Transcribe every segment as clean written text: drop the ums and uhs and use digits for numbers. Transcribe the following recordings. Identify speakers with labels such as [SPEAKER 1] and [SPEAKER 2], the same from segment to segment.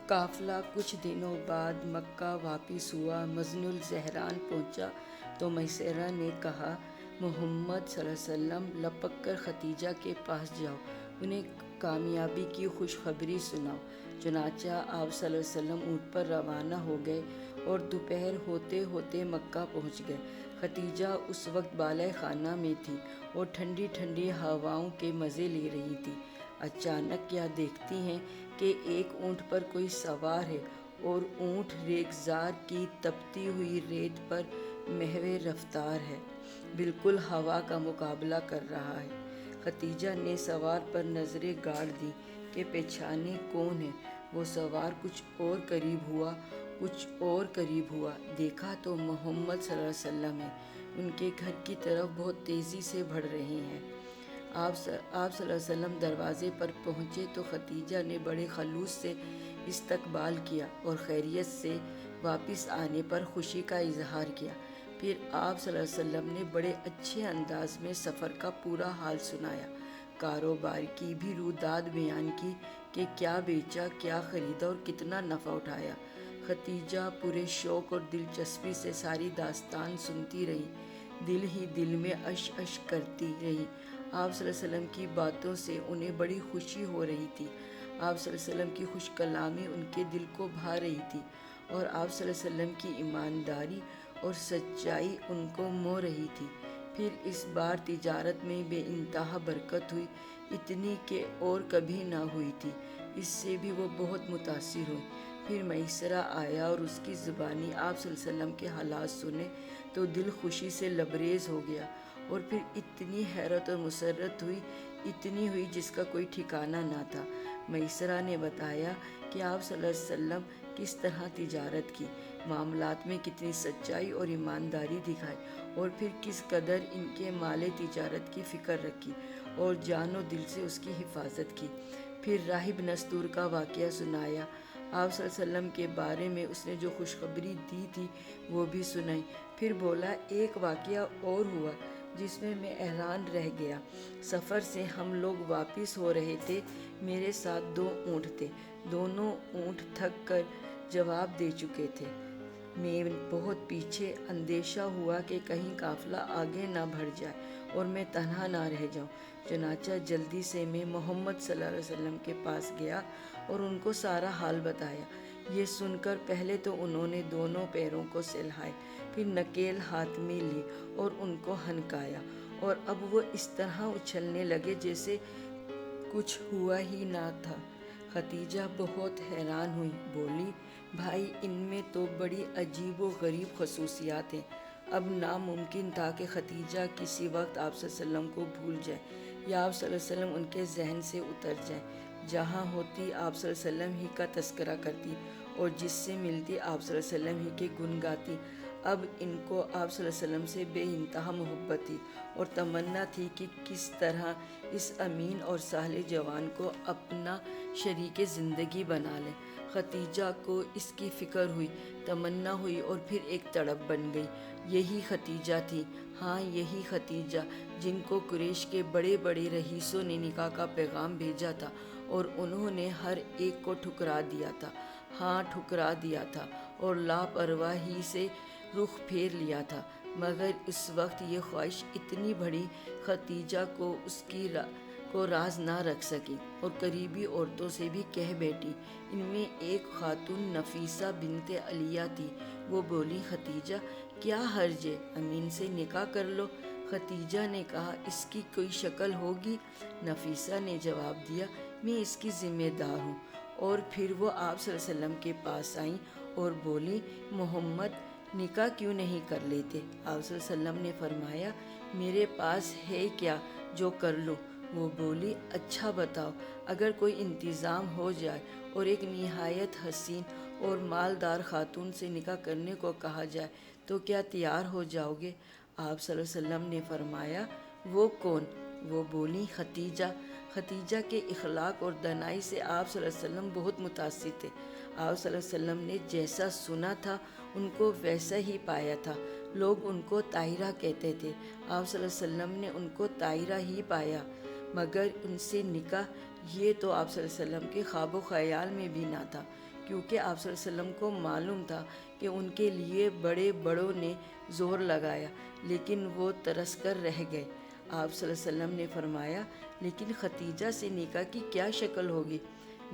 [SPEAKER 1] قافلہ کچھ دنوں بعد مکہ واپس ہوا۔ مزن الزہران پہنچا تو میسرہ نے کہا، محمد صلی اللہ علیہ وسلم لپک کر خدیجہ کے پاس جاؤ، انہیں کامیابی کی خوشخبری سناؤ۔ چنانچہ آپ صلی اللہ علیہ وسلم اونٹ پر روانہ ہو گئے اور دوپہر ہوتے ہوتے مکہ پہنچ گئے۔ خدیجہ اس وقت بالائے خانہ میں تھی اور ٹھنڈی ٹھنڈی ہواؤں کے مزے لے رہی تھی۔ اچانک کیا دیکھتی ہیں کہ ایک اونٹ پر کوئی سوار ہے اور اونٹ ریگزار کی تپتی ہوئی ریت پر محو رفتار ہے، بالکل ہوا کا مقابلہ کر رہا ہے۔ خدیجہ نے سوار پر نظریں گاڑ دیں کہ پہچانے کون ہے۔ وہ سوار کچھ اور قریب ہوا، کچھ اور قریب ہوا، دیکھا تو محمد صلی اللہ علیہ وسلم ہیں، ان کے گھر کی طرف بہت تیزی سے بڑھ رہے ہیں۔ آپ صلی اللہ علیہ وسلم دروازے پر پہنچے تو خدیجہ نے بڑے خلوص سے استقبال کیا اور خیریت سے واپس آنے پر خوشی کا اظہار کیا۔ پھر آپ صلی اللہ علیہ وسلم نے بڑے اچھے انداز میں سفر کا پورا حال سنایا، کاروبار کی بھی رویداد بیان کی کہ کیا بیچا، کیا خریدا اور کتنا نفع اٹھایا۔ خدیجہ پورے شوق اور دلچسپی سے ساری داستان سنتی رہی، دل ہی دل میں اش اش کرتی رہی۔ آپ صلی اللہ علیہ وسلم کی باتوں سے انہیں بڑی خوشی ہو رہی تھی۔ آپ صلی اللہ علیہ وسلم کی خوش کلامی ان کے دل کو بھا رہی تھی اور آپ صلی اللہ علیہ وسلم کی ایمانداری اور سچائی ان کو مو رہی تھی۔ پھر اس بار تجارت میں بے انتہا برکت ہوئی، اتنی کہ اور کبھی نہ ہوئی تھی۔ اس سے بھی وہ بہت متاثر ہوئی۔ پھر میسرہ آیا اور اس کی زبانی آپ صلی اللہ علیہ وسلم کے حالات سنے تو دل خوشی سے لبریز ہو گیا، اور پھر اتنی حیرت اور مسرت ہوئی، اتنی ہوئی جس کا کوئی ٹھکانہ نہ تھا۔ میسرہ نے بتایا کہ آپ صلی اللہ علیہ وسلم کس طرح تجارت کی، معاملات میں کتنی سچائی اور ایمانداری دکھائی، اور پھر کس قدر ان کے مال تجارت کی فکر رکھی اور جان و دل سے اس کی حفاظت کی۔ پھر راہب نستور کا واقعہ سنایا۔ آپ صلی اللہ علیہ وسلم کے بارے میں اس نے جو خوشخبری دی تھی وہ بھی سنائی۔ پھر بولا، ایک واقعہ اور ہوا جس میں حیران رہ گیا۔ سفر سے ہم لوگ واپس ہو رہے تھے، میرے ساتھ 2 اونٹ تھے، دونوں اونٹ تھک کر جواب دے چکے تھے۔ میں بہت پیچھے، اندیشہ ہوا کہ کہیں قافلہ آگے نہ بڑھ جائے اور میں تنہا نہ رہ جاؤں۔ چنانچہ جلدی سے میں محمد صلی اللہ علیہ وسلم کے پاس گیا اور ان کو سارا حال بتایا۔ یہ سن کر پہلے تو انہوں نے دونوں پیروں کو سلائے، پھر نکیل ہاتھ میں لی اور ان کو ہنکایا، اور اب وہ اس طرح اچھلنے لگے جیسے کچھ ہوا ہی نہ تھا۔ خدیجہ بہت حیران ہوئی، بولی، بھائی ان میں تو بڑی عجیب و غریب خصوصیات ہیں۔ اب ناممکن تھا کہ خدیجہ کسی وقت آپ صلی اللہ علیہ وسلم کو بھول جائے یا آپ صلی اللہ علیہ وسلم ان کے ذہن سے اتر جائیں۔ جہاں ہوتی آپ صلی اللہ علیہ وسلم ہی کا تذکرہ کرتی اور جس سے ملتی آپ صلی اللہ علیہ وسلم ہی کے گن گاتی۔ اب ان کو آپ صلی اللہ علیہ وسلم سے بے انتہا محبت تھی اور تمنا تھی کہ کس طرح اس امین اور صالح جوان کو اپنا شریک زندگی بنا لیں۔ خدیجہ کو اس کی فکر ہوئی، تمنا ہوئی اور پھر ایک تڑپ بن گئی۔ یہی خدیجہ تھی، ہاں یہی خدیجہ جن کو قریش کے بڑے بڑے رئیسوں نے نکاح کا پیغام بھیجا تھا اور انہوں نے ہر ایک کو ٹھکرا دیا تھا، ہاں ٹھکرا دیا تھا اور لاپرواہی سے رخ پھیر لیا تھا۔ مگر اس وقت یہ خواہش اتنی بڑھی، خدیجہ کو اس کی کو راز نہ رکھ سکی اور قریبی عورتوں سے بھی کہہ بیٹھی۔ ان میں ایک خاتون نفیسہ بنت علیہ تھی۔ وہ بولی، خدیجہ کیا حرج ہے، امین سے نکاح کر لو۔ خدیجہ نے کہا، اس کی کوئی شکل ہوگی؟ نفیسہ نے جواب دیا، میں اس کی ذمہ دار ہوں۔ اور پھر وہ آپ صلی اللہ علیہ وسلم کے پاس آئیں اور بولی، محمد نکاح کیوں نہیں کر لیتے؟ آپ صلی اللہ علیہ وسلم نے فرمایا، میرے پاس ہے کیا جو کر لوں؟ وہ بولی، اچھا بتاؤ، اگر کوئی انتظام ہو جائے اور ایک نہایت حسین اور مالدار خاتون سے نکاح کرنے کو کہا جائے تو کیا تیار ہو جاؤ گے؟ آپ صلی اللہ علیہ وسلم نے فرمایا، وہ کون؟ وہ بولی، خدیجہ۔ خدیجہ کے اخلاق اور دانائی سے آپ صلی اللہ علیہ وسلم بہت متاثر تھے۔ آپ صلی اللہ علیہ وسلم نے جیسا سنا تھا ان کو ویسا ہی پایا تھا۔ لوگ ان کو طاہرہ کہتے تھے، آپ صلی اللہ علیہ وسلم نے ان کو طاہرہ ہی پایا، مگر ان سے نکاح یہ تو آپ صلی اللہ علیہ وسلم کے خواب و خیال میں بھی نہ تھا، کیونکہ آپ صلی اللہ علیہ وسلم کو معلوم تھا کہ ان کے لیے بڑے بڑوں نے زور لگایا، لیکن وہ ترس کر رہ گئے۔ آپ صلی اللہ علیہ وسلم نے فرمایا، لیکن ختیجہ سے نکاح کی کیا شکل ہوگی؟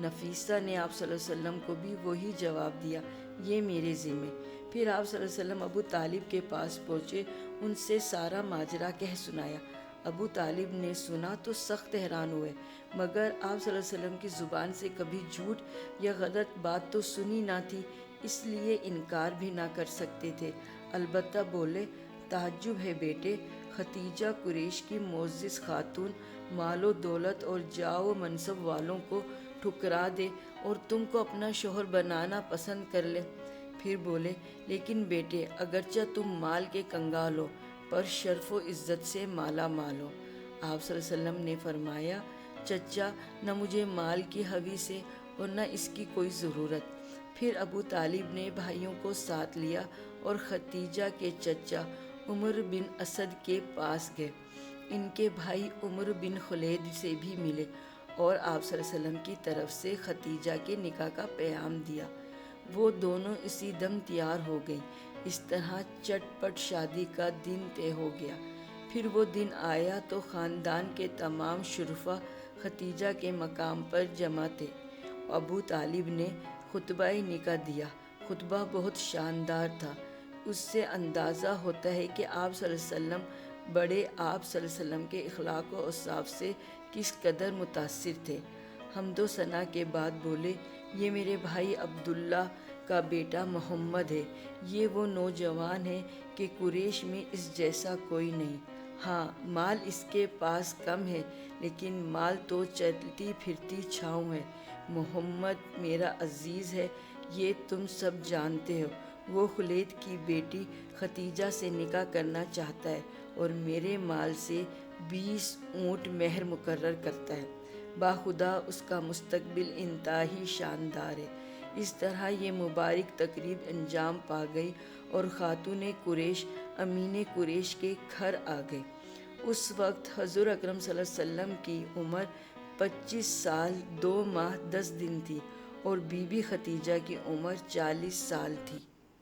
[SPEAKER 1] نفیسہ نے آپ صلی اللہ علیہ وسلم کو بھی وہی جواب دیا، یہ میرے ذمے۔ پھر آپ صلی اللہ علیہ وسلم ابو طالب کے پاس پہنچے، ان سے سارا ماجرا کہہ سنایا۔ ابو طالب نے سنا تو سخت حیران ہوئے، مگر آپ صلی اللہ علیہ وسلم کی زبان سے کبھی جھوٹ یا غلط بات تو سنی نہ تھی، اس لیے انکار بھی نہ کر سکتے تھے۔ البتہ بولے، تعجب ہے بیٹے، ختیجہ قریش کی معزز خاتون، مال و دولت اور جاہ و منصب والوں کو ٹھکرا دے اور تم کو اپنا شوہر بنانا پسند کر لے۔ پھر بولے، لیکن بیٹے، اگرچہ تم مال کے کنگال ہو پر شرف و عزت سے مالا مال ہو۔ آپ صلی اللہ علیہ وسلم نے فرمایا، چچا، نہ مجھے مال کی حویث ہے اور نہ اس کی کوئی ضرورت۔ پھر ابو طالب نے بھائیوں کو ساتھ لیا اور ختیجہ کے چچا عمر بن اسد کے پاس گئے۔ ان کے بھائی عمر بن خلید سے بھی ملے اور آپ صلی اللہ علیہ وسلم کی طرف سے ختیجہ کے نکاح کا پیغام دیا۔ وہ دونوں اسی دم تیار ہو گئیں۔ اس طرح چٹ پٹ شادی کا دن طے ہو گیا۔ پھر وہ دن آیا تو خاندان کے تمام شرفا ختیجہ کے مقام پر جمع تھے۔ ابو طالب نے خطبہ نکاح دیا۔ خطبہ بہت شاندار تھا۔ اس سے اندازہ ہوتا ہے کہ آپ صلی اللہ علیہ وسلم بڑے آپ صلی اللہ علیہ وسلم کے اخلاق و اوصاف سے کس قدر متاثر تھے۔ حمد و ثنا کے بعد بولے، یہ میرے بھائی عبداللہ کا بیٹا محمد ہے۔ یہ وہ نوجوان ہے کہ قریش میں اس جیسا کوئی نہیں۔ ہاں، مال اس کے پاس کم ہے، لیکن مال تو چلتی پھرتی چھاؤں ہے۔ محمد میرا عزیز ہے، یہ تم سب جانتے ہو۔ وہ خلید کی بیٹی ختیجہ سے نکاح کرنا چاہتا ہے اور میرے مال سے 20 اونٹ مہر مقرر کرتا ہے۔ باخدا اس کا مستقبل انتہائی شاندار ہے۔ اس طرح یہ مبارک تقریب انجام پا گئی اور خاتون قریش امین قریش کے گھر آ گئی۔ اس وقت حضور اکرم صلی اللہ علیہ وسلم کی عمر 25 سال 2 ماہ 10 دن تھی اور بی بی ختیجہ کی عمر 40 سال تھی۔